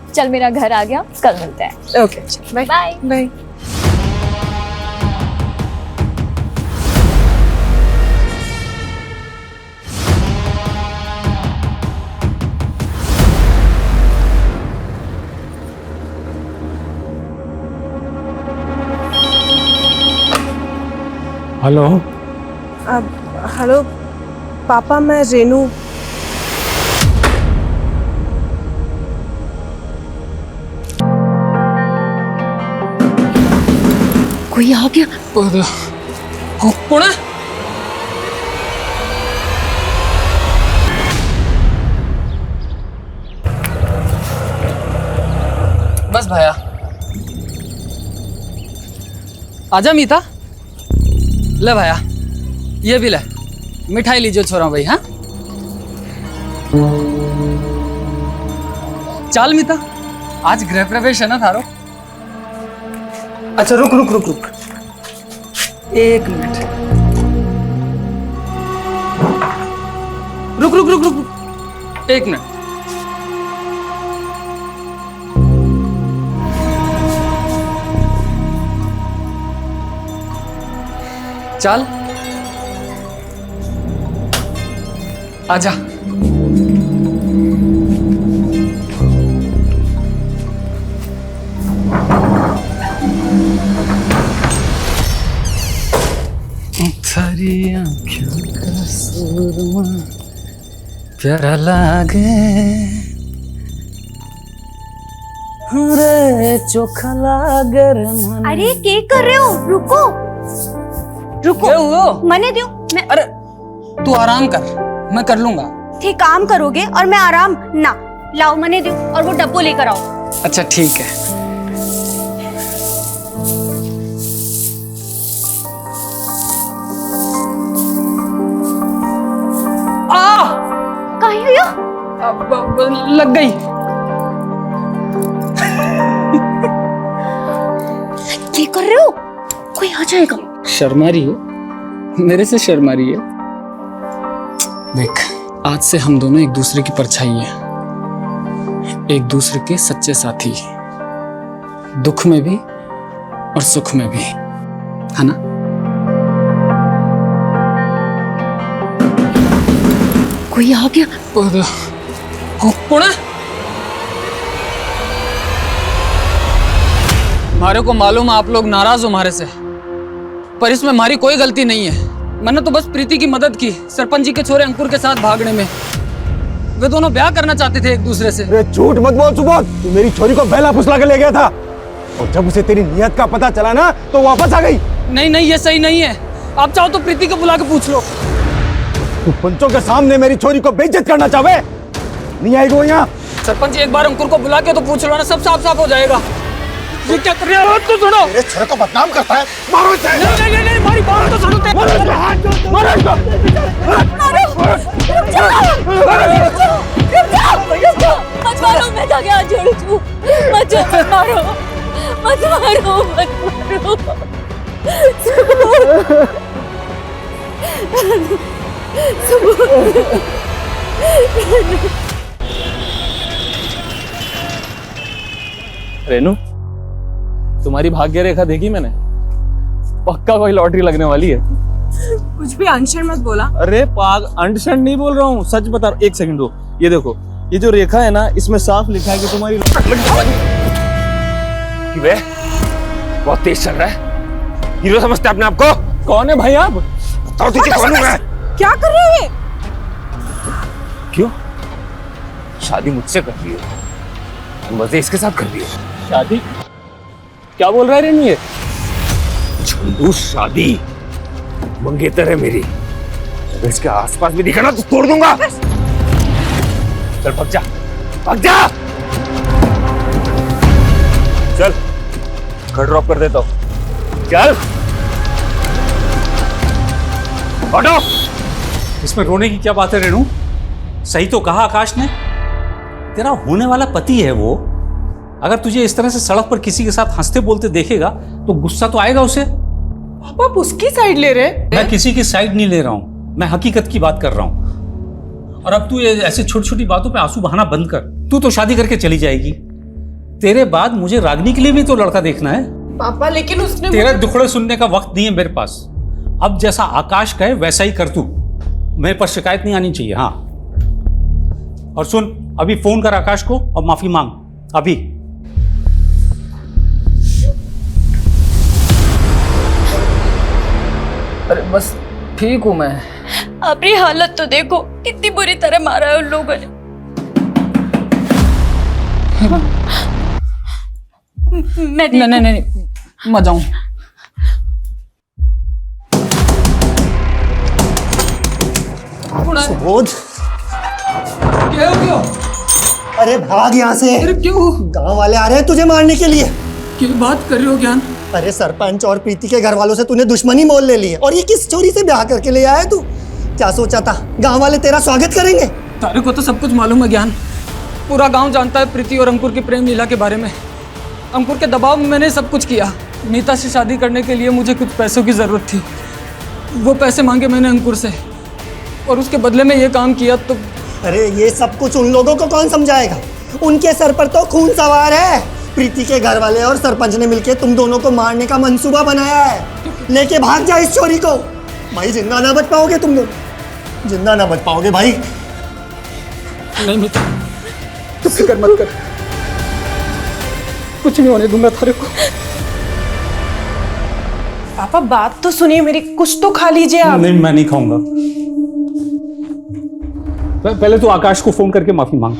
चल मेरा घर आ गया, कल मिलते हैं। Okay bye bye. Bye. Hello. Hello पापा, मैं रेनू। कोई आ गया। कौन है? बस भैया, आजा मीता। ले भैया, ये भी ले, मिठाई लीजिए छोरा भाई। हाँ चल मीता, आज गृह प्रवेश है ना थारो। अच्छा रुक रुक रुक रुक, एक मिनट, रुक रुक रुक रुक रुक, एक मिनट। चल आजा। थारी आँखों का सुरमा प्यारा लागे, रे चोखा लागे रे मन। अरे क्या कर रहे हो? रुको रुको, क्या हुआ? मने दो। मैं अरे तू आराम कर, मैं कर लूंगा। थे काम करोगे और मैं आराम ना। लाओ मने दो और वो डब्बो लेकर आओ। अच्छा ठीक है। कहीं हुई हो? अब लग गई। क्या कर रहे हो? कोई आ जाएगा। शर्मा रही हो, मेरे से शर्मा रही है। देख, आज से हम दोनों एक दूसरे की परछाई हैं, एक दूसरे के सच्चे साथी, दुख में भी और सुख में भी, है ना? कोई आ गया। कौन है? हमारे को मालूम है आप लोग नाराज हो हमारे से, पर इसमें हमारी कोई गलती नहीं है। मैंने तो बस प्रीति की मदद की, सरपंच जी के छोरे अंकुर के साथ भागने में। वे दोनों ब्याह करना चाहते थे एक दूसरे से। अरे झूठ मत बोल सुबोध, तू मेरी छोरी को बहला फुसला के ले गया था और जब उसे तेरी नियत का पता चला ना तो वापस आ गई। नहीं नहीं, ये सही नहीं है। आप चाहो तो प्रीति को बुला के पूछ लो। तू पंचों के सामने मेरी छोरी को बेइज्जत करना चाहे? नहीं आएगी वो यहाँ। सरपंच जी, एक बार अंकुर को बुला के तो पूछ लो ना, सब साफ साफ हो जाएगा। ये क्या कर रहे हो? तो सुनो, मेरे छोरे को बदनाम करता है, मारो इसे। नहीं नहीं नहीं, हमारी बात तो सुनो। मारो इसको, हाथ जोड़, मारो इसको। रुक जाओ, मत मारो, मैं जाके हाथ जोड़ू छू। मत मारो, मत मारो, मत मारो। रेनू, तुम्हारी भाग्य रेखा देखी मैंने, पक्का कोई लॉटरी लगने वाली है। कुछ भी अनशन मत बोला। अरे पाग, अंडरस्टैंड नहीं बोल रहा हूँ, सच बता। एक सेकंड दो, ये देखो, ये जो रेखा है ना, इसमें साफ लिखा है कि तुम्हारी वे बहुत तेज चल रहा है, हीरो समझते अपने आप को? कौन है भाई आप? बताओ तुझे कौन हूं मैं? क्या कर रहे हो ये? क्यों? शादी मुझसे कर रही हो, मजे इसके साथ कर रही हो। शादी? क्या बोल रहा है रेनू ये? झंडू शादी मंगेतर है मेरी, अगर इसके आसपास भी दिखा ना तो तोड़ दूंगा। चल भाग जा, भाग जा। चल घर ड्रॉप कर देता हूं, चल। ऑटो। इसमें रोने की क्या बात है रेनू? सही तो कहा आकाश ने, तेरा होने वाला पति है वो। अगर तुझे इस तरह से सड़क पर किसी के साथ हंसते बोलते देखेगा तो गुस्सा तो आएगा उसे। पापा आप उसकी साइड ले रहे? मैं किसी की साइड नहीं ले रहा हूं, मैं हकीकत की बात कर रहा हूं। और अब तू ये ऐसे छोटी छोटी बातों पे आंसू बहाना बंद कर। तू तो शादी करके चली जाएगी, तेरे बाद मुझे रागनी के लिए भी तो लड़का देखना है। पापा लेकिन उसने तेरा दुखड़े सुनने का वक्त नहीं है मेरे पास। अब जैसा आकाश कहे वैसा ही कर तू, मेरे पर शिकायत नहीं आनी चाहिए। हाँ, और सुन, अभी फोन कर आकाश को और माफी मांग अभी। अरे बस ठीक हूँ मैं। अपनी हालत तो देखो, कितनी बुरी तरह मारा है उन लोगों ने। मैं नहीं नहीं नहीं, मैं जाऊँ। सुबोध, क्या हो गया? अरे भाग यहाँ से। अरे क्यों? गांव वाले आ रहे हैं तुझे मारने के लिए। क्या बात कर रहे हो ज्ञान? अरे सरपंच और प्रीति के घर वालों से तूने दुश्मनी मोल ले ली है, और ये किस चोरी से ब्याह करके ले आया तू? क्या सोचा था गांव वाले तेरा स्वागत करेंगे? तारे को तो सब कुछ मालूम है ज्ञान। पूरा गांव जानता है प्रीति और अंकुर की प्रेम लीला के बारे में। अंकुर के दबाव में मैंने सब कुछ किया। नीता से शादी करने के लिए मुझे कुछ पैसों की ज़रूरत थी। वो पैसे मांगे मैंने अंकुर से, और उसके बदले में ये काम किया। तो अरे ये सब कुछ उन लोगों को कौन समझाएगा? उनके सर पर तो खून सवार है। प्रीति के घर वाले और सरपंच ने मिलकर तुम दोनों को मारने का मंसूबा बनाया है। लेके भाग जा इस चोरी को। भाई जिंदा ना बच पाओगे तुम लोग, जिंदा ना बच पाओगे भाई। नहीं मित्र, तू फिक्र मत कर, कुछ नहीं होने दूंगा थारे को। पापा बात तो सुनिए मेरी, कुछ तो खा लीजिए आप। नहीं, मैं नहीं खाऊंगा। पहले तो आकाश को फोन करके माफी मांग।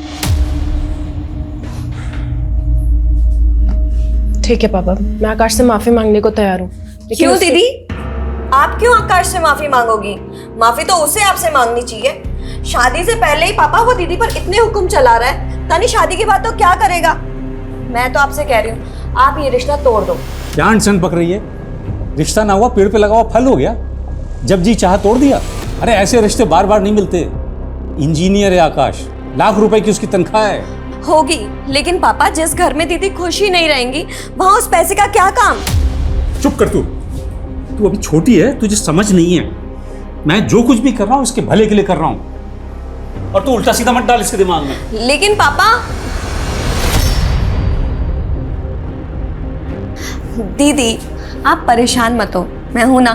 ठीक है पापा, मैं आकाश से माफी मांगने को तैयार हूँ। क्यों दीदी, आप क्यों आकाश से माफी मांगोगी? माफी तो उसे आपसे मांगनी चाहिए। शादी से पहले ही पापा वो दीदी पर इतने हुक्म चला रहा है, तानी शादी के बाद तो क्या करेगा? मैं तो आपसे कह रही हूँ, आप ये रिश्ता तोड़ दो। क्या अनशन पक रही है? रिश्ता ना हुआ पेड़ पे लगा हुआ फल हो गया। जब जी चाह तोड़ दिया। अरे ऐसे रिश्ते बार बार नहीं मिलते। इंजीनियर है आकाश, लाख रुपए की उसकी तनख्वाह है। होगी, लेकिन पापा जिस घर में दीदी खुशी नहीं रहेंगी वहां उस पैसे का क्या काम? चुप कर तू अभी छोटी है, तुझे समझ नहीं है। मैं जो कुछ भी कर रहा हूं इसके भले के लिए कर रहा हूं, और तू उल्टा सीधा मत डाल इसके दिमाग में। लेकिन पापा, दीदी आप परेशान मत हो, मैं हूं ना,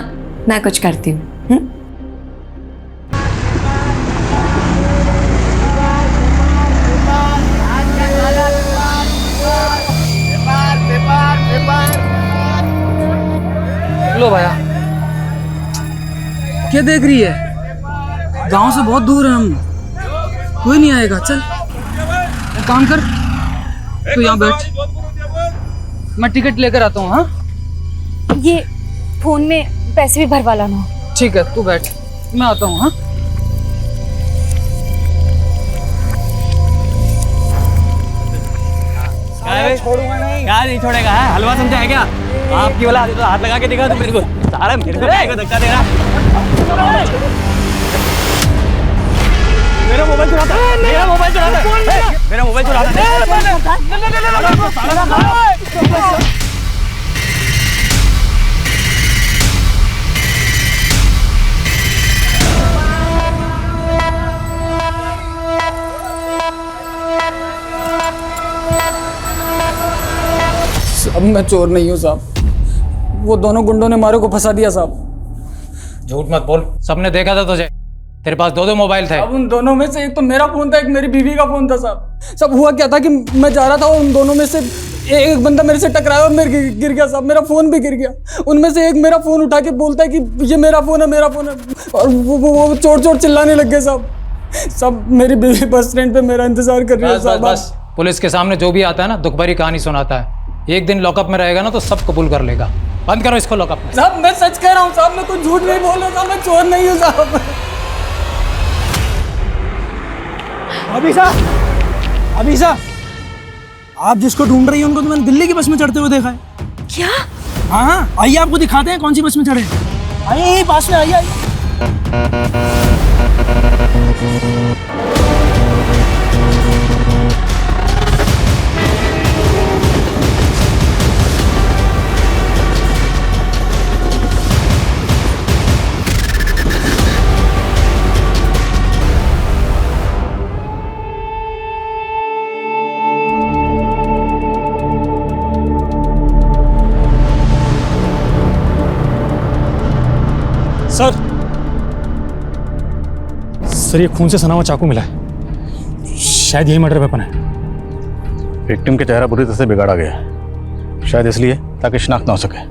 मैं कुछ करती हूँ। लो भैया, क्या देख रही है? गांव से बहुत दूर है हम, कोई नहीं आएगा। चल एक काम कर, तू यहाँ बैठ, मैं टिकट लेकर आता हूँ। हाँ ये फोन में पैसे भी भरवा लाना। ठीक है, तू बैठ, मैं आता हूँ। हाँ छोड़ूंगा नहीं। क्या नहीं छोड़ेगा है? हलवा समझा है क्या? आपकी वाला तो हाथ लगा के दिखा तो मेरे को सारा मेरे को धक्का दे रहा। मेरा मोबाइल चुराता है, मेरा मोबाइल चुराता है, मेरा मोबाइल चुराता है। अब मैं चोर नहीं हूँ साहब, वो दोनों गुंडों ने मारे को फंसा दिया साहब। झूठ मत बोल, सबने देखा था तुझे, तेरे पास दो मोबाइल थे। अब उन दोनों में से एक तो मेरा फोन था, एक मेरी बीवी का फोन था साहब। सब हुआ क्या था कि मैं जा रहा था और उन दोनों में से एक बंदा मेरे से टकराया और मेरे गिर गया साहब, मेरा फोन भी गिर गया। उनमें से एक मेरा फोन उठा के बोलता है कि ये मेरा फोन है, मेरा फोन है, और वो चोर चोर चिल्लाने लग गए साहब। सब मेरी बीवी बस स्टैंड पे मेरा इंतजार कर रही है साहब। बस पुलिस के सामने जो भी आता है ना दुख भरी कहानी सुनाता है। एक दिन लॉकअप में रहेगा ना तो सब कबूल कर लेगा। बंद करो इसको लॉकअप में। साहब मैं सच कह रहा हूँ साहब, मैं कुछ झूठ नहीं बोल रहा साहब, मैं चोर नहीं हूँ साहब। अभी आप जिसको ढूंढ रही हैं उनको तो मैंने दिल्ली की बस में चढ़ते हुए देखा है। क्या? हाँ आइए आपको दिखाते हैं कौन सी बस में चढ़े। आइए पास में आइए। सर ये खून से सना हुआ चाकू मिला है, शायद यही मर्डर वेपन है। विक्टिम का चेहरा बुरी तरह से बिगाड़ा गया है, शायद इसलिए ताकि शिनाख्त ना हो सके।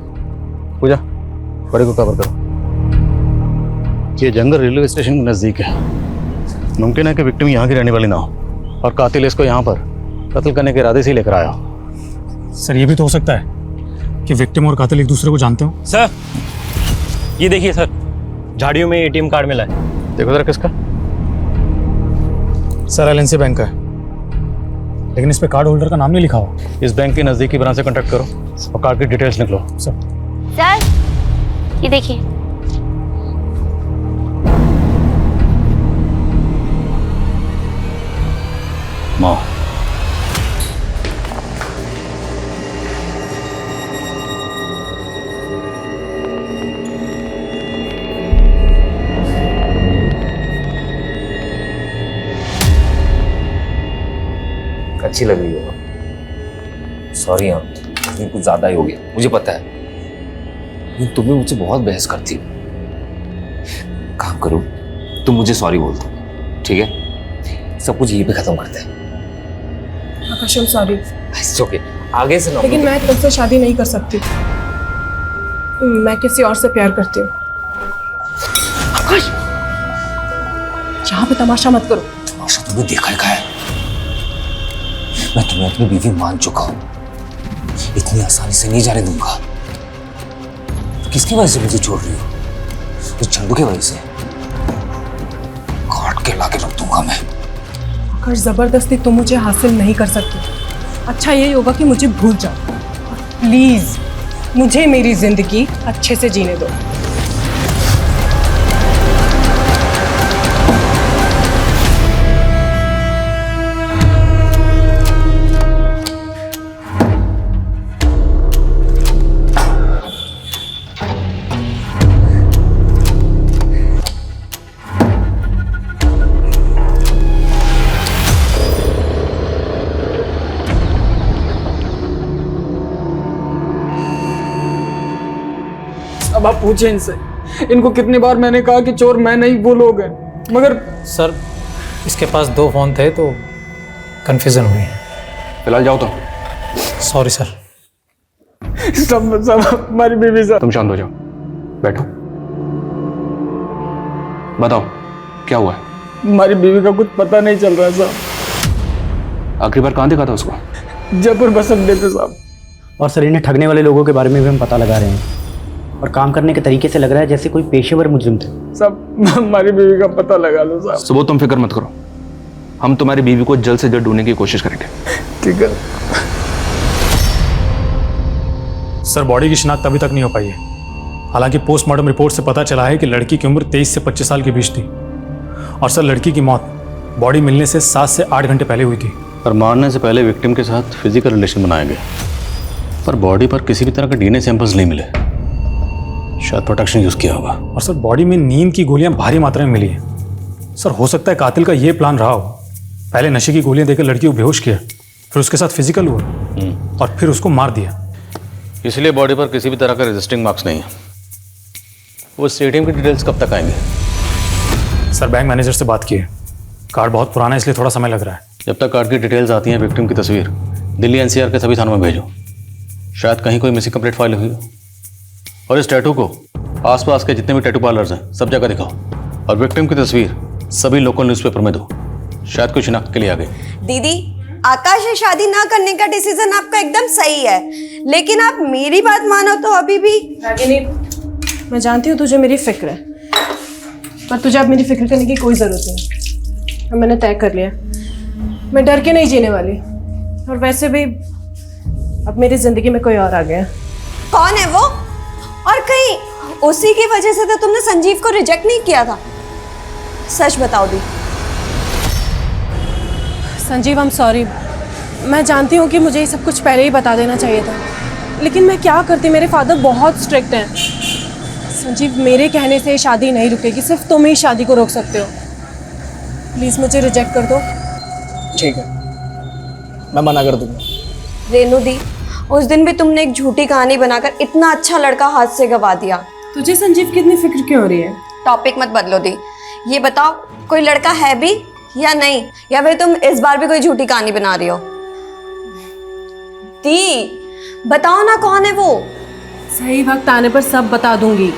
पूजा, बड़े को कवर करो। ये जंगल रेलवे स्टेशन के नज़दीक है। मुमकिन है कि विक्टिम यहाँ की रहने वाली ना हो और कातिल इसको यहाँ पर कत्ल करने के इरादे से ही लेकर आया हो। सर ये भी तो हो सकता है कि विक्टिम और कातिल एक दूसरे को जानते हो। सर ये देखिए सर, झाड़ियों में एटीएम कार्ड मिला है। देखो जरा किसका। सर एलएनसी बैंक का है, लेकिन इस पे कार्ड होल्डर का नाम नहीं लिखा हुआ। इस बैंक की नज़दीकी ब्रांच से कॉन्टैक्ट करो और कार्ड की डिटेल्स निकलो। सर ये देखिए। माँ, अच्छी लग रही हो। सॉरी हाँ, ये कुछ ज्यादा ही हो गया, मुझे पता है। लेकिन तुम भी मुझसे बहुत बहस करती हो। काम करो, तुम मुझे सॉरी बोल दो, ठीक है? सब कुछ यहीं पे खत्म करते हैं। आकाश I'm sorry, It's okay, आगे से ना। लेकिन मैं तुमसे शादी नहीं कर सकती। मैं किसी और से प्यार करती हूँ। आकाश, यहाँ पे तमाशा मत करो। तमाशा तुमने देखा है, है? मैं तुम्हें अपनी बीवी मान चुका हूं, इतनी आसानी से नहीं जाने दूंगा। किसकी वजह से मुझे छोड़ रही हो? उस चंदू की वजह से। काट के लाके रख दूंगा मैं। आकाश, जबरदस्ती तुम मुझे हासिल नहीं कर सकते। अच्छा यही होगा कि मुझे भूल जाओ। प्लीज मुझे मेरी जिंदगी अच्छे से जीने दो। अब आप पूछे इनसे, इनको कितनी बार मैंने कहा कि चोर मैं नहीं, वो लोग हैं, मगर सर इसके पास 2 फोन थे तो कंफ्यूजन हुई। फिलहाल जाओ तो। Sorry sir. सब हमारी बीवी साहब। तुम शांत हो जाओ, बैठो। बताओ क्या हुआ है? हमारी बीवी का कुछ पता नहीं चल रहा है साहब। आखिरी बार कहाँ देखा था उसको? जयपुर बस अड्डे पे साहब। और सर इन्हें ठगने वाले लोगों के बारे में भी हम पता लगा रहे हैं और काम करने के तरीके से लग रहा है जैसे कोई पेशेवर मुजरिम थे। सब हमारी बीवी का पता लगा लो साहब। सुबह तुम फिक्र मत करो, हम तुम्हारी बीवी को जल्द से जल्द ढूंढने की कोशिश करेंगे। ठीक है सर। बॉडी की शिनाख्त अभी तक नहीं हो पाई है, हालांकि पोस्टमार्टम रिपोर्ट से पता चला है कि लड़की की उम्र 23 से 25 साल के बीच थी। और सर लड़की की मौत बॉडी मिलने से 7 से 8 घंटे पहले हुई थी। और मारने से पहले विक्टिम के साथ फिजिकल रिलेशन बनाया गया, पर बॉडी पर किसी भी तरह का डीएनए सैंपल्स नहीं मिले। शायद प्रोटेक्शन यूज किया होगा। और सर बॉडी में नींद की गोलियां भारी मात्रा में मिली है। सर हो सकता है कातिल का यह प्लान रहा हो, पहले नशे की गोलियां देकर लड़की को बेहोश किया, फिर उसके साथ फिजिकल हुआ और फिर उसको मार दिया। इसलिए बॉडी पर किसी भी तरह का रजिस्टिंग मार्क्स नहीं है। वो स्टेडियम की डिटेल्स कब तक आएंगे? सर बैंक मैनेजर से बात की है, कार्ड बहुत पुराना है इसलिए थोड़ा समय लग रहा है। जब तक कार्ड की डिटेल्स आती हैं, विक्टिम की तस्वीर दिल्ली एनसीआर के सभी थानों में भेजो। शायद कहीं कोई मिसिंग कंप्लेंट फाइल हुई हो। और इस टैटू को आसपास के जितने भी टैटू पार्लर्स हैं सब जगह दिखाओ। और विक्टिम की तस्वीर सभी लोकल न्यूज़पेपर में दो, शायद कोई शिनाख्त के लिए आ गई। दीदी, आकाश से शादी ना करने का डिसीजन आपका एकदम सही है, लेकिन आप मेरी बात मानो तो अभी भी। रागिनी, मैं जानती हूँ तुझे मेरी फिक्र है, पर तुझे अब मेरी फिक्र करने की कोई ज़रूरत नहीं। अब मैंने तय कर लिया, मैं डर के नहीं जीने वाली। और वैसे भी अब मेरी ज़िंदगी में कोई और आ गया। कौन है वो? और कहीं उसी की वजह से तो तुमने संजीव को रिजेक्ट नहीं किया था? सच बताओ दी। संजीव I'm सॉरी, मैं जानती हूँ कि मुझे ये सब कुछ पहले ही बता देना चाहिए था, लेकिन मैं क्या करती, मेरे फादर बहुत स्ट्रिक्ट हैं। संजीव, मेरे कहने से शादी नहीं रुकेगी, सिर्फ तुम ही शादी को रोक सकते हो। प्लीज़ मुझे रिजेक्ट कर दो। ठीक है, मैं मना कर दूंगा। रेनू दी, उस दिन भी तुमने एक झूठी कहानी बनाकर इतना अच्छा लड़का हाथ से गवा दिया। तुझे संजीव की इतनी फिक्र क्यों हो रही है? टॉपिक मत बदलो दी। ये बताओ कोई लड़का है भी या नहीं, या फिर तुम इस बार भी कोई झूठी कहानी बना रही हो? दी बताओ ना कौन है वो। सही वक्त आने पर सब बता दूंगी।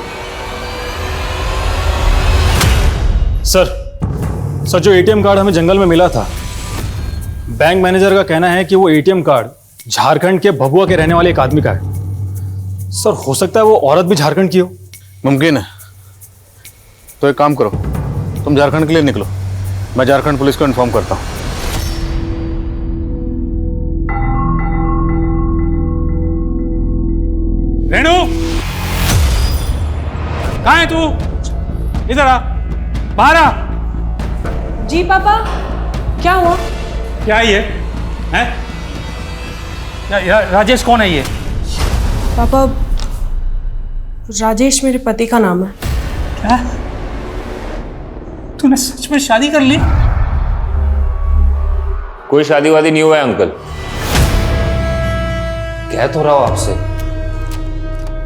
सर जो एटीएम कार्ड हमें जंगल में मिला था, बैंक मैनेजर का कहना है कि वो एटीएम कार्ड झारखंड के भभुआ के रहने वाले एक आदमी का है। सर हो सकता है वो औरत भी झारखंड की हो। मुमकिन है। तो एक काम करो, तुम झारखंड के लिए निकलो, मैं झारखंड पुलिस को इन्फॉर्म करता हूँ। रेणु, कहाँ है तू? इधर आ, बाहर आ। जी पापा, क्या हुआ? क्या ये है? राजेश कौन है ये? पापा, राजेश मेरे पति का नाम है। क्या? तूने सच में शादी कर ली? कोई शादी वादी नहीं हुआ है अंकल। कह तो रहा हूं आपसे,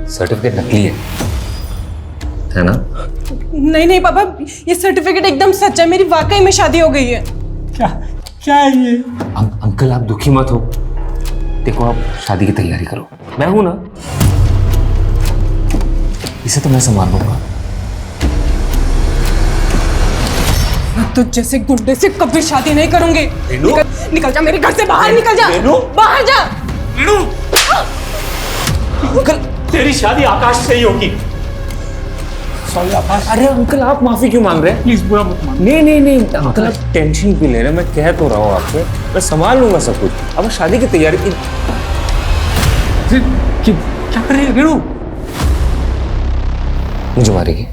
सर्टिफिकेट नकली है ना? नहीं पापा, ये सर्टिफिकेट एकदम सच है, मेरी वाकई में शादी हो गई है। क्या है ये? अंकल आप दुखी मत हो, देखो आप शादी की तैयारी करो, मैं हूं ना, इसे तो मैं संभाल लूंगा। तो जैसे गुंडे से कभी शादी नहीं करूंगी। निकल जा मेरे घर से बाहर, निकल जा, बाहर जा। अंकल तेरी शादी आकाश से ही होगी। सॉरी आकाश। अरे अंकल आप माफी क्यों मांग रहे हैं? प्लीज बुरा मत मान। नहीं अंकल आप टेंशन क्यों ले रहे हैं? मैं कह तो रहा हूँ आपसे, मैं संभाल लूंगा सब कुछ। अब शादी की तैयारी की। क्या कर रही है रेणु? मुझे मारेगी?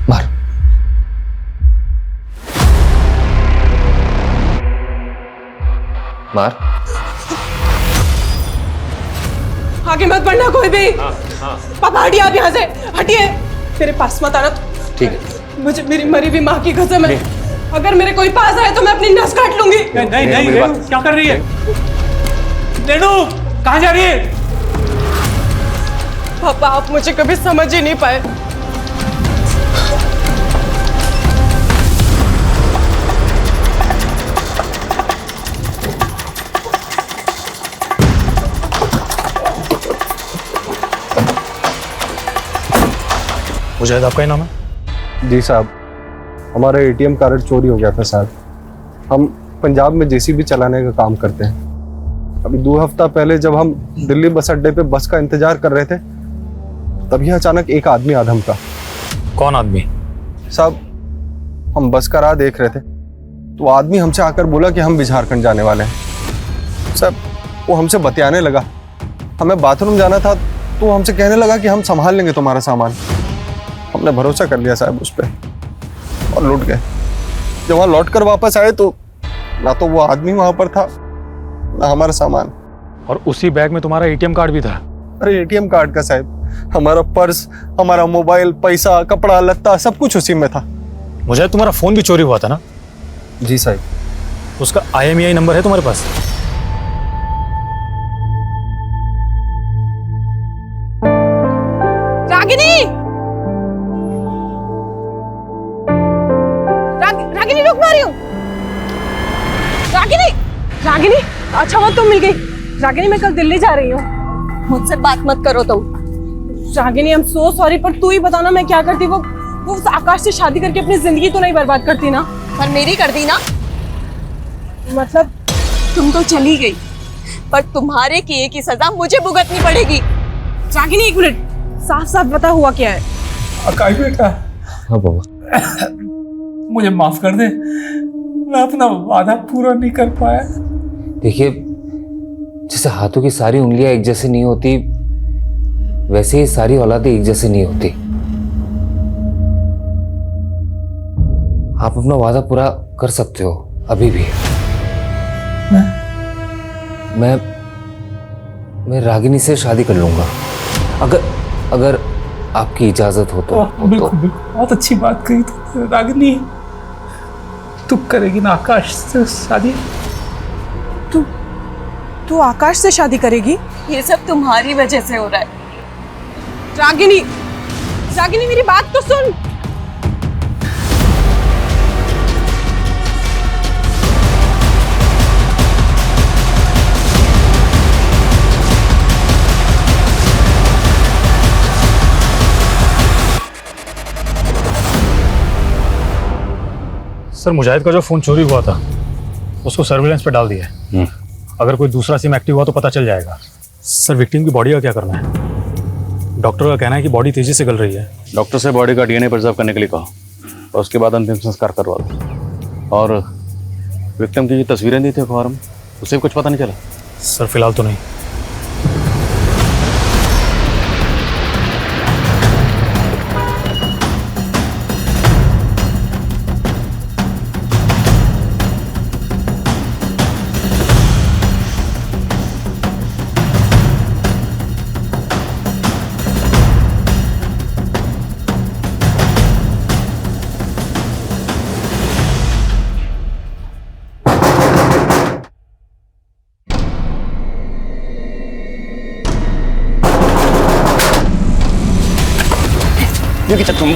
मार। मार। आगे मत बढ़ना कोई भी। पापा हटिए आप यहाँ से, हटिए, मेरे पास मत आना। ठीक है। मुझे मेरी मरी हुई माँ की कसम है, अगर मेरे कोई पास आए तो मैं अपनी नस काट लूंगी। नहीं रेणु, क्या कर रही है? रेणु कहाँ जा रही है? पापा आप मुझे कभी समझ ही नहीं पाए। मुजाहिद आपका ही नाम है? जी साहब, हमारा एटीएम कार्ड चोरी हो गया था साहब। हम पंजाब में जेसीबी चलाने का काम करते हैं। अभी 2 हफ्ता पहले जब हम दिल्ली बस अड्डे पे बस का इंतजार कर रहे थे, तभी अचानक एक आदमी आ धमका। कौन आदमी? साहब हम बस का राह देख रहे थे, तो आदमी हमसे आकर बोला कि हम भी झारखंड जाने वाले हैं। साहब वो हमसे बतियाने लगा, हमें बाथरूम जाना था, तो वो हमसे कहने लगा कि हम संभाल लेंगे तुम्हारा सामान। हमने भरोसा कर लिया साहब उस पर और लौट गए। जब वहाँ लौट कर वापस आए तो ना तो वो आदमी वहां पर था, ना हमारा सामान। और उसी बैग में तुम्हारा एटीएम कार्ड भी था? अरे एटीएम कार्ड का साहब, हमारा पर्स, हमारा मोबाइल, पैसा, कपड़ा लत्ता सब कुछ उसी में था। मुझे तुम्हारा फोन भी चोरी हुआ था ना? जी साहब। उसका IMEI नंबर है तुम्हारे पास? रागिनी, रागिनी रुक, मारी हूँ। रागिनी अच्छा हुआ तुम मिल गई। रागिनी मैं कल दिल्ली जा रही हूँ। मुझसे बात मत करो तुम। Ragini I am so sorry, पर तू ही बता ना मैं क्या करती। वो उस आकाश से शादी करके अपनी जिंदगी तो नहीं बर्बाद करती ना? पर मेरी कर दी ना। मतलब तुम तो चली गई, पर तुम्हारे किए की सजा मुझे भुगतनी पड़ेगी। रागिनी एक मिनट, साफ साफ बता हुआ क्या है? आकाश बेटा। हाँ बाबा। मुझे माफ कर दे, मैं अपना वादा पूरा नहीं कर पाया। देखिए, जैसे हाथों की सारी उंगलियां एक जैसे नहीं होती, वैसे ही सारी औलादें एक जैसे नहीं होती। आप अपना वादा पूरा कर सकते हो अभी भी। मैं रागिनी से शादी कर लूंगा, अगर आपकी इजाजत हो तो। बिल्कुल, बहुत अच्छी बात कही तो। रागिनी तू करेगी ना आकाश से शादी? तू आकाश से शादी करेगी? ये सब तुम्हारी वजह से हो रहा है। रागिनी रागिनी मेरी बात तो सुन। सर मुजाहिद का जो फ़ोन चोरी हुआ था उसको सर्विलेंस पे डाल दिया है। अगर कोई दूसरा सिम एक्टिव हुआ तो पता चल जाएगा। सर विक्टिम की बॉडी का क्या करना है? डॉक्टर का कहना है कि बॉडी तेजी से गल रही है। डॉक्टर से बॉडी का डीएनए प्रिजर्व करने के लिए कहा और उसके बाद अंतिम संस्कार करवा दो। और विक्टिम की जो तस्वीरें दी थी अखबार में उसे भी कुछ पता नहीं चला? सर फिलहाल तो नहीं। 여기 자 돈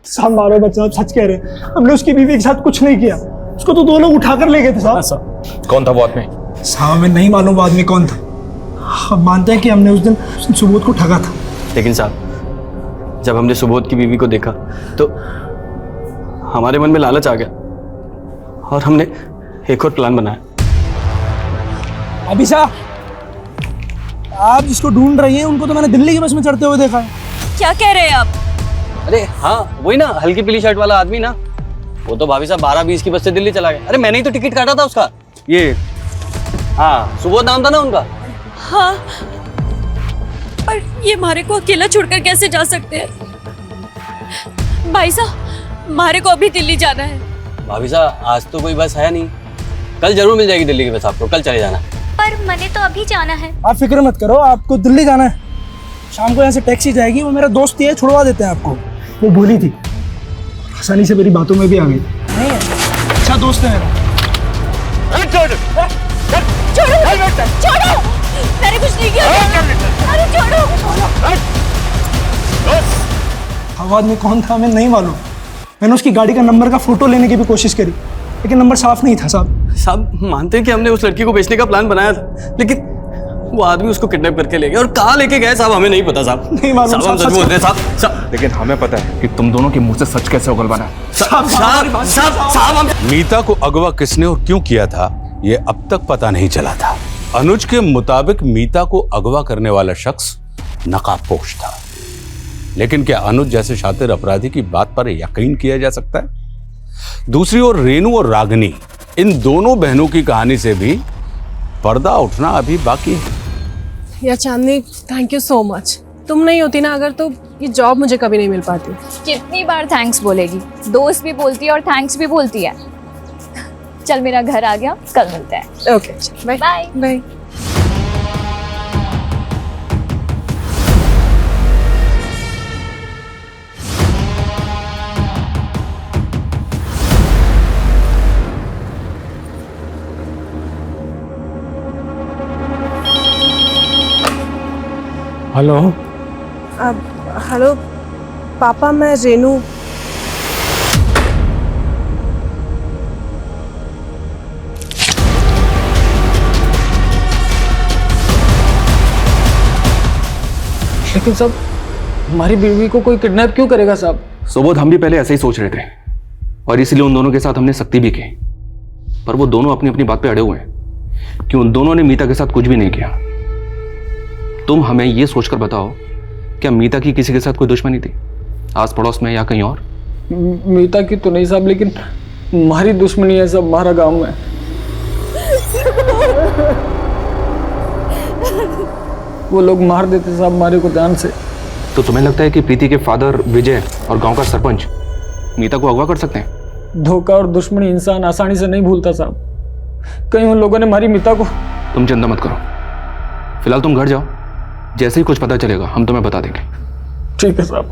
साहब मारो बच्चा, सच कह रहे हैं। हमने उसकी बीवी के साथ कुछ नहीं किया। उसको तो 2 लोग उठाकर ले गए थे साहब। कौन था वो आदमी? साहब हमें नहीं मालूम वो आदमी कौन था। हम मानते हैं कि हमने उस दिन सुबोध को ठगा था। लेकिन साहब जब हमने सुबोध की बीवी को देखा तो हमारे मन में लालच आ गया और हमने एक और प्लान बनाया। अभी साहब आप जिसको ढूंढ रही हैं उनको तो मैंने दिल्ली की बस में चढ़ते हुए देखा है। क्या कह रहे हैं आप? अरे हाँ वही ना, हल्की पीली शर्ट वाला आदमी ना, वो तो भाभी साहब 12:20 की बस से दिल्ली चला गया। अरे मैंने ही तो टिकट काटा था उसका। ये हाँ सुबोध नाम था ना उनका। हाँ पर ये मारे को अकेला छोड़कर कैसे जा सकते हैं? भाई साहब मारे को अभी दिल्ली जाना है। भाभी साहब आज तो कोई बस है नहीं, कल जरूर मिल जाएगी दिल्ली की बस आपको, कल चले जाना। पर मैंने तो अभी जाना है। आप फिक्र मत करो, आपको दिल्ली जाना है। शाम को यहाँ से टैक्सी जाएगी, वो मेरा दोस्त ही है, छुड़वा देते हैं आपको। वो बोली थी, आसानी से मेरी बातों में भी आ गई। नहीं है, अच्छा दोस्त है मेरा। छोड़ो, छोड़ो, मैंने कुछ नहीं किया। अरे छोड़ो। वो आदमी कौन था हमें नहीं मालूम। मैंने उसकी गाड़ी का नंबर का फोटो लेने की भी कोशिश करी, लेकिन नंबर साफ नहीं था साहब। साहब मानते हैं कि हमने उस लड़की को बेचने का प्लान बनाया था, लेकिन वो आदमी उसको किडनैप करके ले गया। और कहाँ लेके गए साहब हमें नहीं पता साहब। नहीं मालूम साहब, हम सच बोलते हैं साहब। लेकिन हमें पता है कि तुम दोनों के मुंह से सच कैसे उगलवाना है। साहब हम मीता को अगवा किसने और क्यों किया था ये अब तक पता नहीं चला था। अनुज के मुताबिक मीता को अगवा करने वाला शख्स नकाबपोश था, लेकिन क्या अनुज जैसे शातिर अपराधी की बात पर यकीन किया जा सकता है? दूसरी ओर रेनू और रागिनी, इन दोनों बहनों की कहानी से भी पर्दा उठना अभी बाकी है। या चांदनी थैंक यू सो मच। तुम नहीं होती ना अगर तो ये जॉब मुझे कभी नहीं मिल पाती। कितनी बार थैंक्स बोलेगी? दोस्त भी बोलती है और थैंक्स भी बोलती है। चल मेरा घर आ गया, कल मिलते हैं। Okay bye bye bye. Hello. अब हेलो पापा, मैं रेनू। लेकिन साहब हमारी बीवी को कोई किडनैप क्यों करेगा साहब? सुबोध हम भी पहले ऐसे ही सोच रहे थे और इसीलिए उन दोनों के साथ हमने सख्ती भी की, पर वो दोनों अपनी अपनी बात पे अड़े हुए हैं कि उन दोनों ने मीता के साथ कुछ भी नहीं किया। तुम हमें ये सोचकर बताओ, क्या मीता की किसी के साथ कोई दुश्मनी थी आस पड़ोस में या कहीं और? मीता की तो नहीं साहब, लेकिन हमारी दुश्मनी है सब हमारा गांव में। वो लोग मार देते साहब हमारे को जान से। तो तुम्हें लगता है कि प्रीति के फादर विजय और गांव का सरपंच मीता को अगवा कर सकते हैं? धोखा और दुश्मनी इंसान आसानी से नहीं भूलता साहब। कहीं उन लोगों ने हमारी मीता को तुम चिंता मत करो, फिलहाल तुम घर जाओ, जैसे ही कुछ पता चलेगा हम तुम्हें बता देंगे। ठीक है साहब।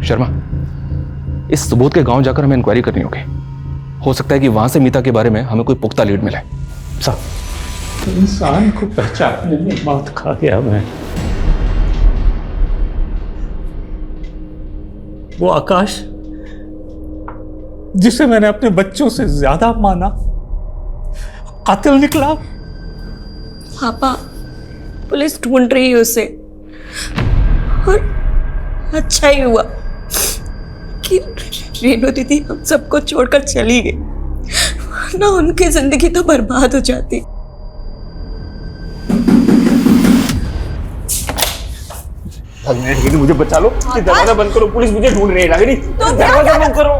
शर्मा, इस सुबोध के गांव जाकर हमें इंक्वायरी करनी होगी। हो सकता है कि वहां से मीता के बारे में हमें कोई पुख्ता लीड मिले। साहब, इंसान को पहचानने में मात खा गया मैं। वो आकाश जिसे मैंने अपने बच्चों से ज्यादा माना, कातिल निकला। पापा, पुलिस ढूंढ रही है उसे, और अच्छा ही हुआ कि रेणु दीदी हम सबको छोड़कर चली गई, वरना उनकी जिंदगी तो बर्बाद हो जाती। मुझे बचा लो, दरवाजा बंद करो, पुलिस मुझे ढूंढ रही है। रागिनी, दरवाजा बंद करो।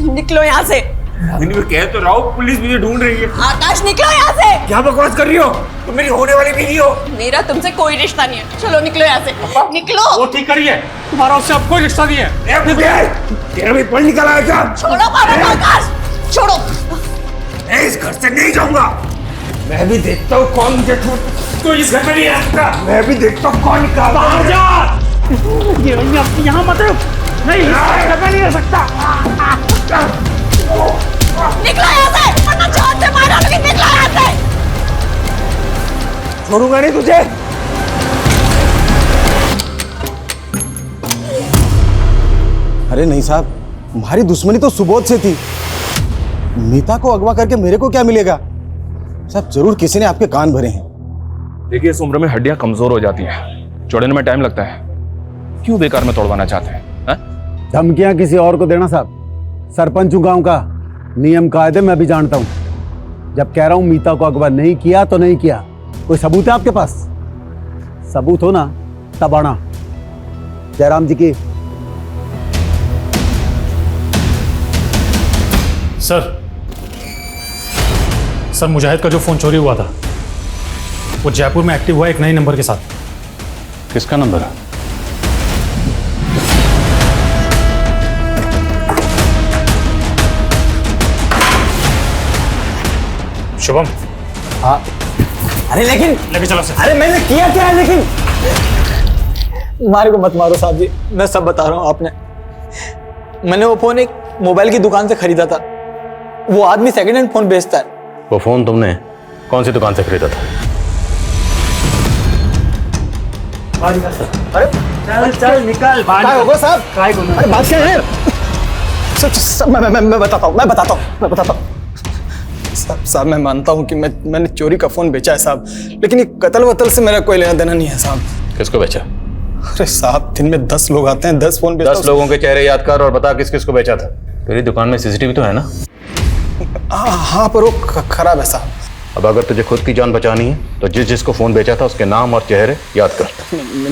निकलो यहाँ से। रागिनी, मैं कह तो रहा हूँ, पुलिस मुझे ढूंढ रही है। आकाश, निकलो यहाँ से। क्या बकवास कर रही हो? तुम मेरी होने वाली बीवी हो। मेरा तुमसे कोई रिश्ता नहीं है, चलो निकलो यहाँ से। निकलो। वो ठीक करिए, तुम्हारा उससे अब कोई रिश्ता नहीं है। तेरा भी पल निकला है क्या? छोड़ो पापा को, आकाश छोड़ो। मैं इस घर से नहीं जाऊंगा। मैं भी देखता हूँ कौन मुझे तो इस घर में नहीं रखता। मैं भी देखता हूँ कौन निकालता है। यहाँ मत रुक, नहीं नहीं रह सकता। निकलो यहाँ से, वरना जान से मार डालूंगी। निकलो यहाँ से। छोड़ूंगा नहीं तुझे। अरे नहीं साहब, हमारी दुश्मनी तो सुबोध से थी। मीता को अगवा करके मेरे को क्या मिलेगा? साहब, जरूर किसी ने आपके कान भरे हैं। देखिए, इस उम्र में हड्डियां कमजोर हो जाती हैं, जोड़ने में टाइम लगता है। क्यों बेकार में तोड़वाना चाहते हैं? धमकियां किसी और को देना साहब, सरपंच हूं गांव का, नियम कायदे मैं भी जानता हूं। जब कह रहा हूं मीता को अगवा नहीं किया तो नहीं किया। कोई सबूत है आपके पास? सबूत हो ना तब आना। जयराम जी की। सर, मुजाहिद का जो फोन चोरी हुआ था वो जयपुर में एक्टिव हुआ एक नए नंबर के साथ। किसका नंबर है? शुभम। हाँ। अरे लेकिन लेके चलो सर। अरे मैंने किया क्या है? लेकिन मारे को मत मारो साहब जी, मैं सब बता रहा हूँ। आपने मैंने वो फोन एक मोबाइल की दुकान से खरीदा था। वो आदमी सेकंड हैंड फोन बेचता है। वो फोन तुमने कौन सी दुकान से खरीदा था? अरे चल निकल। क्या होगा साहब? अरे बात क्या है? सब मैं बताता हूँ। साहब मैं मानता हूँ कि मैंने चोरी का फोन बेचा है साहब, लेकिन ये कत्ल वतल से मेरा कोई लेना देना नहीं है साहब। किसको बेचा? अरे साहब, दिन में 10 लोग आते हैं, 10 फोन बेचता 10 लोगों के चेहरे याद कर और बता किस किस को बेचा था। तेरी दुकान में सीसीटीवी तो है ना? हाँ, पर वो खराब है साहब। अब अगर तुझे खुद की जान बचानी है तो जिसको फोन बेचा था उसके नाम और चेहरे याद कर।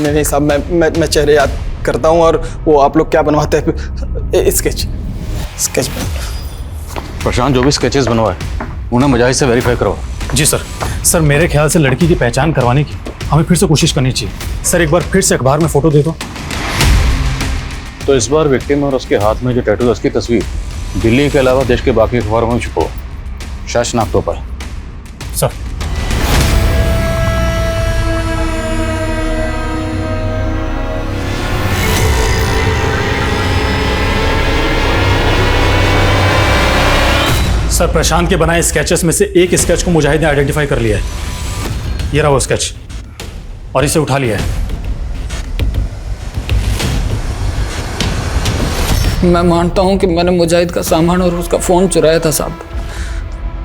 नहीं साहब, मैं चेहरे याद करता हूँ। और वो आप लोग क्या बनवाते हैं? स्केच प्रशांत, जो भी स्केचेस बनवाए उन्हें मुजाहिद से वेरीफाई करो। जी सर, मेरे ख्याल से लड़की की पहचान करवाने की हमें फिर से कोशिश करनी चाहिए। सर, एक बार फिर से अखबार में फोटो दे दो। तो इस बार विक्टिम और उसके हाथ में जो टैटू है उसकी तस्वीर दिल्ली के अलावा देश के बाकी अखबारों में छुपो। शासनाक तो पर सर। सर, प्रशांत के बनाए स्केचेस में से एक स्केच को मुजाहिद ने आइडेंटिफाई कर लिया है। ये रहा वो स्केच, और इसे उठा लिया है। मैं मानता हूं कि मैंने मुजाहिद का सामान और उसका फ़ोन चुराया था साहब,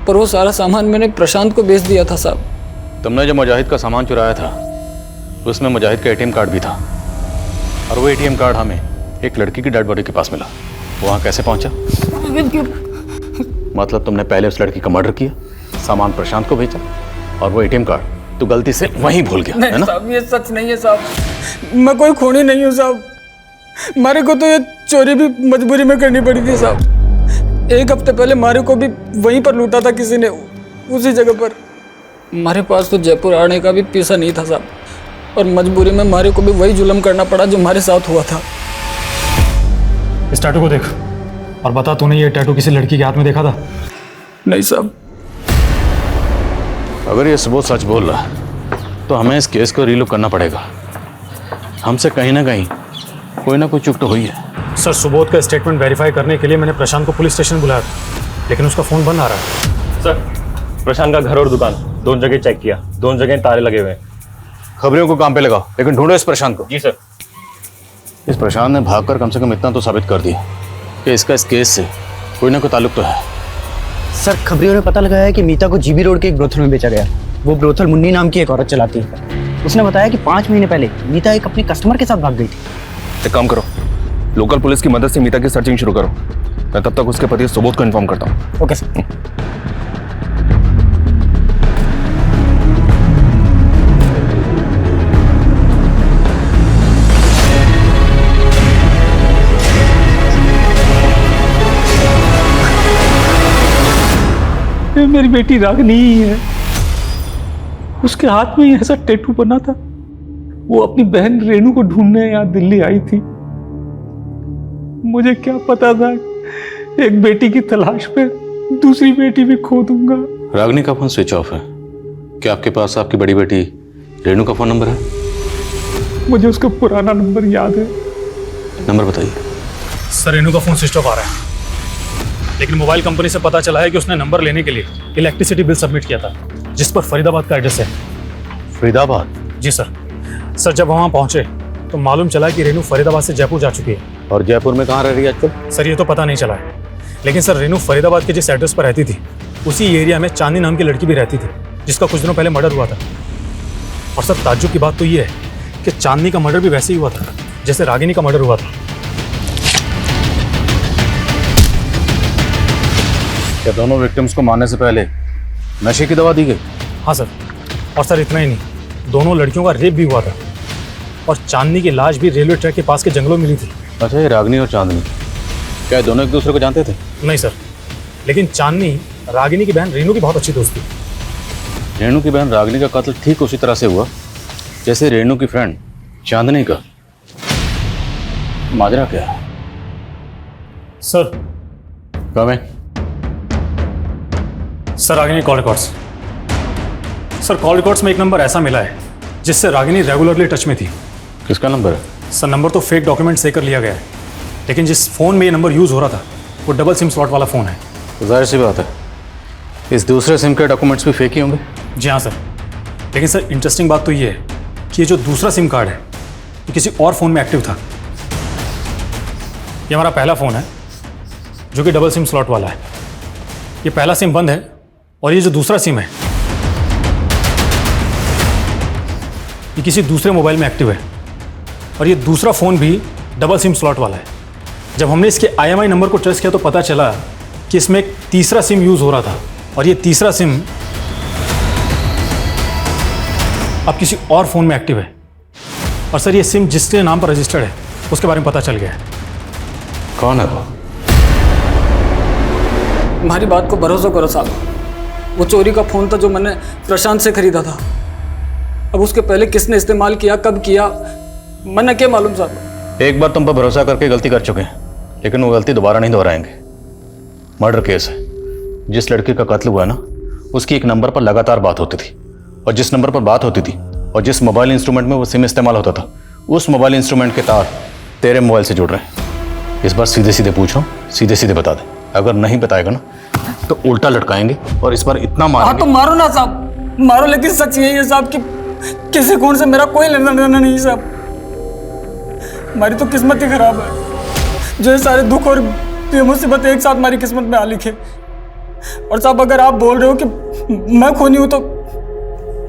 पर वो सारा सामान मैंने प्रशांत को बेच दिया था साहब। तुमने जो मुजाहिद का सामान चुराया था उसमें मुजाहिद का एटीएम कार्ड भी था, और वो एटीएम कार्ड हमें एक लड़की की डेड बॉडी के पास मिला। वहाँ कैसे पहुँचा? मतलब तुमने पहले उस लड़की का मर्डर किया, सामान प्रशांत को भेजा, और वो एटीएम कार्ड तू गलती से वहीं भूल गया, है ना? साहब, ये सच नहीं है साहब। मैं कोई खूनी नहीं हूँ साहब। मारे को तो ये चोरी भी मजबूरी में करनी पड़ी थी साहब। एक हफ्ते पहले मारे को भी वहीं पर लूटा था किसी ने, उसी जगह पर। हमारे पास तो जयपुर आने का भी पैसा नहीं था साहब, और मजबूरी में मारे को भी वही जुल्म करना पड़ा जो हमारे साथ हुआ था। इस टैटू को देख और बता, तूने ये टैटू किसी लड़की के हाथ में देखा था? नहीं साहब, अगर ये सुबोध सच बोल रहा है तो हमें इस केस को रीलुक करना पड़ेगा। हमसे कहीं ना कहीं कोई ना कोई चूक तो हुई है। सर सुबोध का स्टेटमेंट वेरीफाई करने के लिए मैंने प्रशांत को पुलिस स्टेशन बुलाया था, लेकिन उसका फ़ोन बंद आ रहा है। सर प्रशांत का घर और दुकान दोनों जगह चेक किया, दोनों जगह ताले लगे हुए हैं। खबरियों को काम पे लगाओ, लेकिन ढूंढो इस प्रशांत को। जी सर। इस प्रशांत ने भागकर कम से कम इतना तो साबित कर दिया कि इसका इस केस से कोई ना कोई ताल्लुक तो है। सर खबरियों ने पता लगाया है कि मीता को जीबी रोड के एक ब्रोथल में बेचा गया। वो ब्रोथल मुन्नी नाम की एक औरत चलाती है। उसने बताया कि 5 महीने पहले मीता एक अपने कस्टमर के साथ भाग गई थी। एक काम करो, लोकल पुलिस की मदद से मीता की सर्चिंग शुरू करो। मैं तब तक उसके पति सुबोध को इन्फॉर्म करता हूँ। Okay sir. मेरी बेटी रागिनी ही है। उसके हाथ में ही ऐसा टैटू बना था। वो अपनी बहन रेनू को ढूंढने यहाँ दिल्ली आई थी। मुझे क्या पता था एक बेटी की तलाश में दूसरी बेटी भी खो दूंगा। रागिनी का फोन स्विच ऑफ है। क्या आपके पास आपकी बड़ी बेटी रेनू का फोन नंबर है? मुझे उसका पुराना नंबर याद है। नंबर बताइए। सर रेनू का फ़ोन स्विच ऑफ आ रहा है, लेकिन मोबाइल कंपनी से पता चला है कि उसने नंबर लेने के लिए इलेक्ट्रिसिटी बिल सबमिट किया था, जिस पर फरीदाबाद का एड्रेस है। फरीदाबाद? जी सर। सर जब वहाँ पहुँचे तो मालूम चला कि रेनू फरीदाबाद से जयपुर जा चुकी है। और जयपुर में कहाँ रह रही है आजकल? सर ये तो पता नहीं चला है, लेकिन सर रेनू फरीदाबाद के जिस एड्रेस पर रहती थी उसी एरिया में चांदनी नाम की लड़की भी रहती थी, जिसका कुछ दिनों पहले मर्डर हुआ था। और सर ताज्जुब की बात तो ये है कि चांदनी का मर्डर भी वैसे ही हुआ था जैसे रागिनी का मर्डर हुआ था। क्या दोनों विक्टिम्स को मारने से पहले नशे की दवा दी गई? हाँ सर। और सर इतना ही नहीं, दोनों लड़कियों का रेप भी हुआ था और चांदनी की लाश भी रेलवे ट्रैक के पास के जंगलों में मिली थी। अच्छा, ये रागिनी और चांदनी क्या ये दोनों एक दूसरे को जानते थे? नहीं सर, लेकिन चांदनी रागिनी की बहन रेनू की बहुत अच्छी दोस्त थी। रेनू की बहन रागिनी का कत्ल ठीक उसी तरह से हुआ जैसे रेनू की फ्रेंड चांदनी का। माजरा क्या है? सर कम है sir Ragini call records. Sir call records में एक नंबर ऐसा मिला है जिससे रागिनी रेगुलरली टच में थी। किसका नंबर है? सर नंबर तो फेक डॉक्यूमेंट से कर लिया गया है, लेकिन जिस फ़ोन में ये नंबर यूज़ हो रहा था वो डबल सिम स्लॉट वाला फ़ोन है। तो जाहिर सी बात है इस दूसरे सिम के डॉक्यूमेंट्स भी फेक ही होंगे। जी हाँ सर, लेकिन सर इंटरेस्टिंग बात तो ये है कि ये जो दूसरा सिम कार्ड है ये किसी और फ़ोन में एक्टिव था। ये हमारा पहला फ़ोन है जो कि डबल सिम स्लॉट वाला है। ये पहला सिम बंद है और ये जो दूसरा सिम है ये किसी दूसरे मोबाइल में एक्टिव है और ये दूसरा फ़ोन भी डबल सिम स्लॉट वाला है। जब हमने इसके IMI नंबर को ट्रेस किया तो पता चला कि इसमें एक तीसरा सिम यूज़ हो रहा था और ये तीसरा सिम अब किसी और फ़ोन में एक्टिव है। और सर ये सिम जिसके नाम पर रजिस्टर्ड है उसके बारे में पता चल गया है। कौन है वो? हमारी बात को भरोसा करो साहब, वो चोरी का फ़ोन था जो मैंने प्रशांत से खरीदा था। अब उसके पहले किसने इस्तेमाल किया, कब किया, मैंने क्या मालूम साहब। एक बार तुम पर भरोसा करके गलती कर चुके हैं, लेकिन वो गलती दोबारा नहीं दोहराएंगे। मर्डर केस है। जिस लड़की का कत्ल हुआ ना उसकी एक नंबर पर लगातार बात होती थी और जिस नंबर पर बात होती थी और जिस मोबाइल इंस्ट्रूमेंट में वो सिम इस्तेमाल होता था उस मोबाइल इंस्ट्रूमेंट के तार तेरे मोबाइल से जुड़ रहे हैं। इस बार सीधे सीधे पूछो, सीधे सीधे बता दे। अगर नहीं बताएगा ना तो उल्टा लटकाएंगे और इस बार इतना हाँ मारेंगे। तो मारो ना साहब, मारो, लेकिन सच यही है साहब कि किसी कौन से मेरा कोई लेना देना नहीं साहब। हमारी तो किस्मत ही खराब है जो ये सारे दुख और ये मुसीबत एक साथ हमारी किस्मत में आ लिखे। और साहब अगर आप बोल रहे हो कि मैं खूनी हूं तो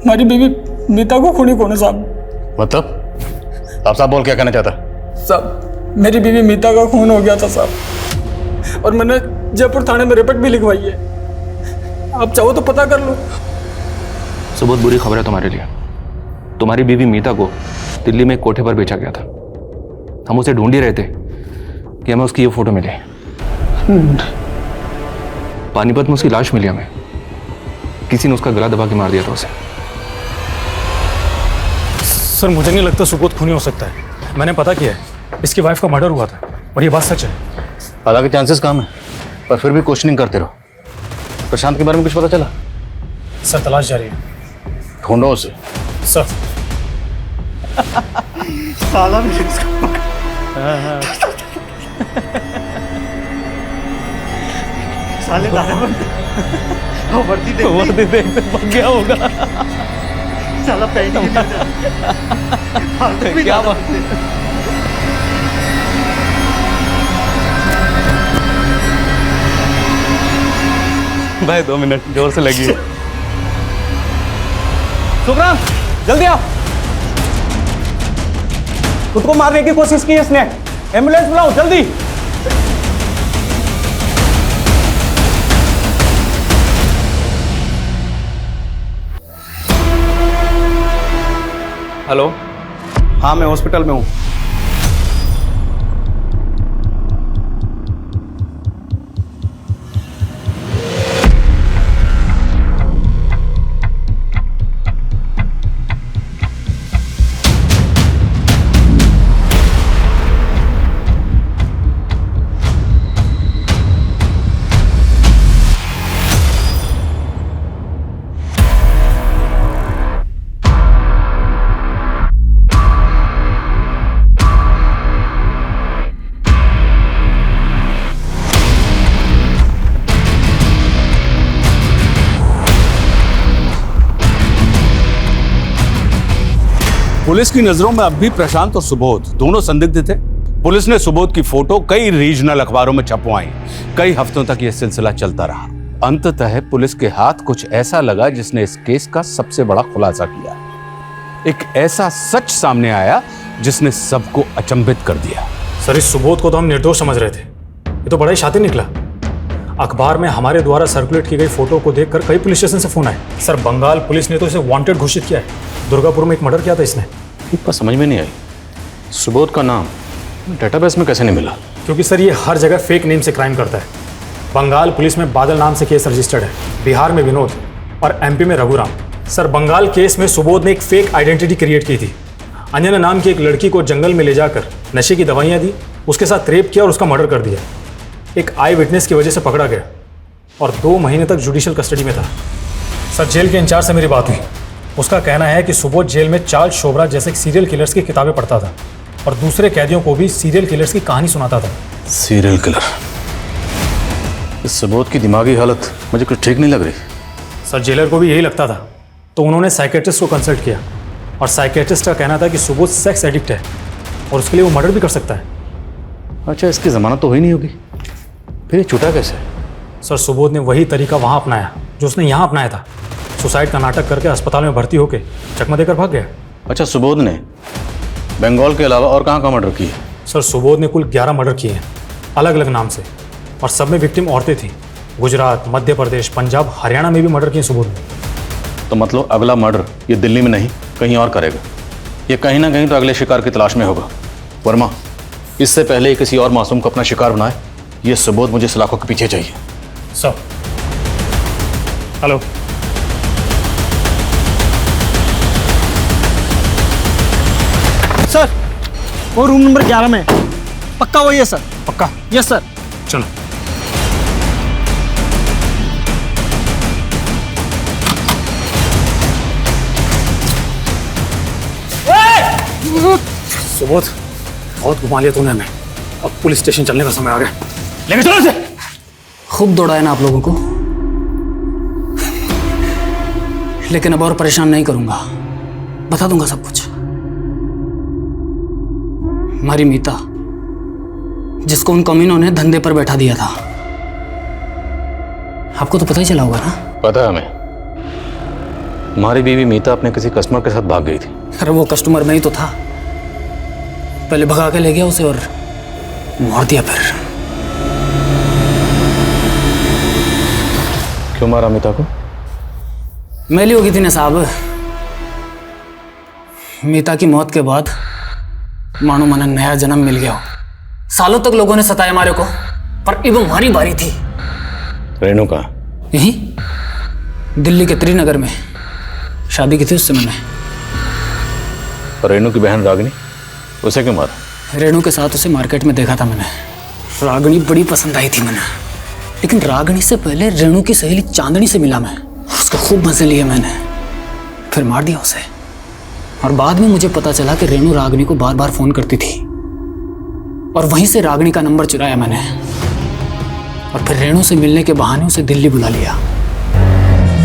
हमारी बीवी मीता को खूनी कौन है साहब? मतलब आप साहब बोल क्या कहना चाहता? साहब मेरी बीवी मीता का खून हो गया था साहब और मैंने जयपुर थाने में रिपोर्ट भी लिखवाई है। आप चाहो तो पता कर लो। तो बहुत बुरी खबर है तुम्हारे लिए। तुम्हारी बीवी मीता को दिल्ली में एक कोठे पर बेचा गया था। हम उसे ढूंढ ही रहे थे कि हमें उसकी ये फोटो मिली। पानीपत में उसकी लाश मिली हमें। किसी ने उसका गला दबा के मार दिया था उसे। सर मुझे नहीं लगता सुबोध खूनी हो सकता है। मैंने पता किया है, इसकी वाइफ का मर्डर हुआ था और ये बात सच है। हालांकि चांसेस कम है पर फिर भी क्वेश्चनिंग करते रहो। प्रशांत के बारे में कुछ पता चला? सर तलाश जारी है। ढूंढो उसे। सर साला भी इसको साले वर्दी देख पक गया होगा। साला पैंट क्या बात है। भाई 2 मिनट जोर से लगी। सुखराम जल्दी आओ। खुद को मारने की कोशिश की इसने। एम्बुलेंस बुलाओ जल्दी। हेलो, हाँ मैं हॉस्पिटल में हूँ। पुलिस की नजरों में अब भी प्रशांत और सुबोध दोनों संदिग्ध थे। पुलिस ने सुबोध की फोटो कई रीजनल अखबारों में छपवाई। कई हफ्तों तक यह सिलसिला चलता रहा। अंततः पुलिस के हाथ कुछ ऐसा लगा जिसने इस केस का सबसे बड़ा खुलासा किया। एक ऐसा सच सामने आया जिसने सबको अचंभित कर दिया। सर इस सुबोध को तो हम निर्दोष समझ रहे थे, ये तो बड़ा ही शातिर निकला। अखबार में हमारे द्वारा सर्कुलेट की गई फोटो को देखकर कई पुलिस स्टेशन से फोन आए। सर बंगाल पुलिस ने तो इसे वांटेड घोषित किया है। दुर्गापुर में एक मर्डर किया था इसने। पर समझ में नहीं आई, सुबोध का नाम डेटाबेस में कैसे नहीं मिला? क्योंकि सर ये हर जगह फेक नेम से क्राइम करता है। बंगाल पुलिस में बादल नाम से केस रजिस्टर्ड है, बिहार में विनोद और एमपी में रघुराम। सर बंगाल केस में सुबोध ने एक फेक आइडेंटिटी क्रिएट की थी। अंजना नाम की एक लड़की को जंगल में ले जाकर नशे की दवाइयाँ दी, उसके साथ रेप किया और उसका मर्डर कर दिया। एक आई विटनेस की वजह से पकड़ा गया और 2 महीने तक जुडिशियल कस्टडी में था। सर जेल के इंचार्ज से मेरी बात हुई। उसका कहना है कि सुबोध जेल में चार्ल्स शोभरा जैसे सीरियल किलर्स की किताबें पढ़ता था और दूसरे कैदियों को भी सीरियल किलर्स की कहानी सुनाता था। Serial killer? इस सुबोध की दिमागी हालत मुझे कुछ ठीक नहीं लग रही। सर जेलर को भी यही लगता था, तो उन्होंने साइकेट्रिस्ट को कंसल्ट किया और साइकेट्रिस्ट का कहना था कि सुबोध सेक्स एडिक्ट है और उसके लिए वो मर्डर भी कर सकता है। अच्छा, इसकी जमानत तो हुई नहीं होगी, फिर ये छूटा कैसे? सर सुबोध ने वही तरीका वहाँ अपनाया जो उसने यहाँ अपनाया था। सुसाइड का नाटक करके अस्पताल में भर्ती होकर चकमा देकर भाग गया। अच्छा, सुबोध ने बंगाल के अलावा और कहाँ मर्डर किए? सर सुबोध ने कुल 11 मर्डर किए हैं अलग अलग नाम से, और सब में विक्टिम औरतें थी। गुजरात, मध्य प्रदेश, पंजाब, हरियाणा में भी मर्डर किए सुबोध ने। तो मतलब अगला मर्डर ये दिल्ली में नहीं कहीं और करेगा। ये कहीं ना कहीं तो अगले शिकार की तलाश में होगा। वर्मा, इससे पहले ये किसी और मासूम को अपना शिकार बनाए, ये सुबोध मुझे सलाखों के पीछे चाहिए। सर हेलो, सर वो रूम नंबर 11 में पक्का वही है सर? पक्का? Yes sir. चलो। सुबोध बहुत घुमा लिया तूने हमें, अब पुलिस स्टेशन चलने का समय आ गया। लेके चलो इसे। खूब दौड़ाया ना आप लोगों को, लेकिन अब और परेशान नहीं करूंगा। बता दूंगा सब कुछ। हमारी मीता, जिसको उन कमीनों ने धंधे पर बैठा दिया था, आपको तो पता ही चला होगा ना? पता है हमें। हमारी बीवी मीता अपने किसी कस्टमर के साथ भाग गई थी। अरे वो कस्टमर में ही तो था। पहले भगा के ले गया उसे और मार दिया। फिर क्यों मारा मीता को? मैली होगी थी ना साहब। मीता की मौत के बाद मानो मन नया जन्म मिल गया हो। सालों तक लोगों ने सताया हमारे को, पर अब हमारी बारी थी। रेणु का यही दिल्ली के त्रिनगर में शादी की थी उससे मैंने। रेणु की बहन रागिनी, उसे क्यों मारा? रेणु के साथ उसे मार्केट में देखा था मैंने। रागिनी बड़ी पसंद आई थी मैंने, लेकिन रागिनी से पहले रेणु की सहेली चांदनी से मिला मैं। उसके खूब मजे लिए मैंने, फिर मार दिया उसे। और बाद में मुझे पता चला कि रेणु रागिनी को बार बार फोन करती थी, और वहीं से रागिनी का नंबर चुराया मैंने, और फिर रेणु से मिलने के बहाने उसे दिल्ली बुला लिया।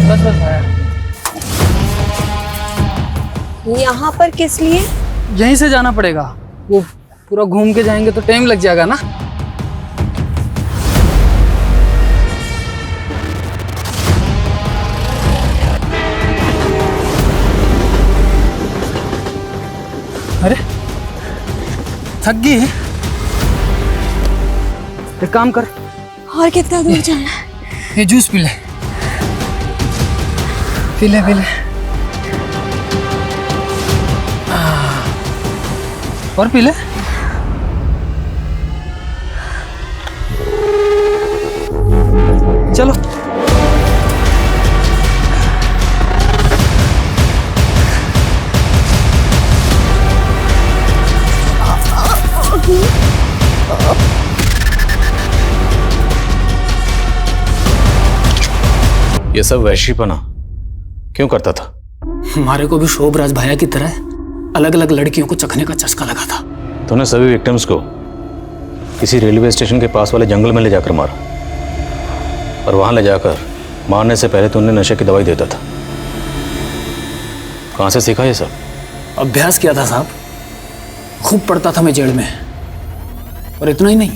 बस बस भाया। यहाँ पर किस लिए? यहीं से जाना पड़ेगा, वो पूरा घूम के जाएंगे तो टाइम लग जाएगा ना। अरे थक गई है, एक काम कर, और कितना दूर जाना है? ये जूस पी ले, पी ले पी ले। और पी ले। चलो ये सब वैश्यपना क्यों करता था? हमारे को भी शोभराज भैया की तरह अलग अलग लड़कियों को चखने का चस्का लगा था। तूने सभी विक्टिम्स को किसी रेलवे स्टेशन के पास वाले जंगल में ले जाकर मारा, और वहां ले जाकर मारने से पहले तूने नशे की दवाई देता था। कहां से सीखा ये सब? अभ्यास किया था साहब, खूब पढ़ता था मैं जेल में, और इतना ही नहीं,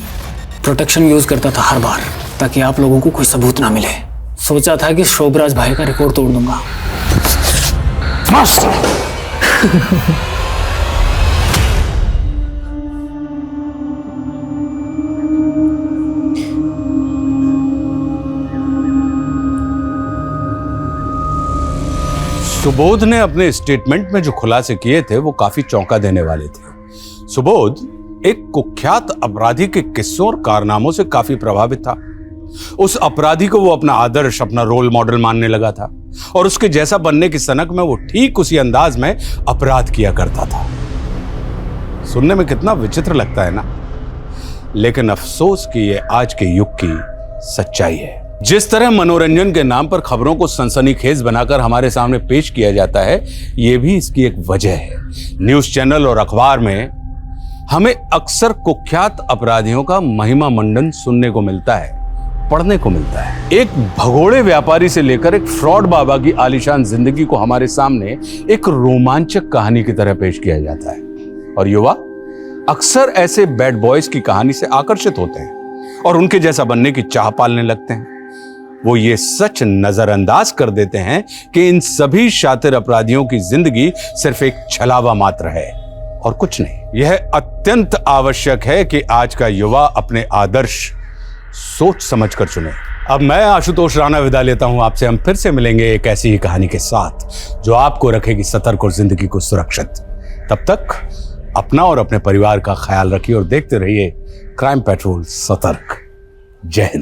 प्रोटेक्शन यूज करता था हर बार, ताकि आप लोगों को कोई सबूत ना मिले। सोचा था कि शोभराज भाई का रिकॉर्ड तोड़ दूंगा। सुबोध ने अपने स्टेटमेंट में जो खुलासे किए थे वो काफी चौंका देने वाले थे। सुबोध एक कुख्यात अपराधी के किस्सों और कारनामों से काफी प्रभावित था। उस अपराधी को वो अपना आदर्श, अपना रोल मॉडल मानने लगा था, और उसके जैसा बनने की सनक में वो ठीक उसी अंदाज में अपराध किया करता था। सुनने में कितना विचित्र लगता है ना, लेकिन अफसोस कि ये आज के युग की सच्चाई है। जिस तरह मनोरंजन के नाम पर खबरों को सनसनीखेज बनाकर हमारे सामने पेश किया जाता है, ये भी इसकी एक वजह है। न्यूज चैनल और अखबार में हमें अक्सर कुख्यात अपराधियों का महिमा मंडन सुनने को मिलता है, पढ़ने को मिलता है। एक भगोड़े व्यापारी से लेकर एक फ्रॉड बाबा की आलीशान जिंदगी को हमारे सामने एक रोमांचक कहानी की तरह पेश किया जाता है, और युवा अक्सर ऐसे बैड बॉयज की कहानी से आकर्षित होते हैं और उनके जैसा बनने की चाह पालने लगते हैं। वो ये सच नजरअंदाज कर देते हैं कि इन सभी शातिर अपराधियों की जिंदगी सिर्फ एक छलावा मात्र है और कुछ नहीं। यह अत्यंत आवश्यक है कि आज का युवा अपने आदर्श सोच समझकर चुने। अब मैं आशुतोष राणा विदा लेता हूं आपसे। हम फिर से मिलेंगे एक ऐसी ही कहानी के साथ जो आपको रखेगी सतर्क और जिंदगी को सुरक्षित। तब तक अपना और अपने परिवार का ख्याल रखिए और देखते रहिए क्राइम पेट्रोल सतर्क। जय हिंद।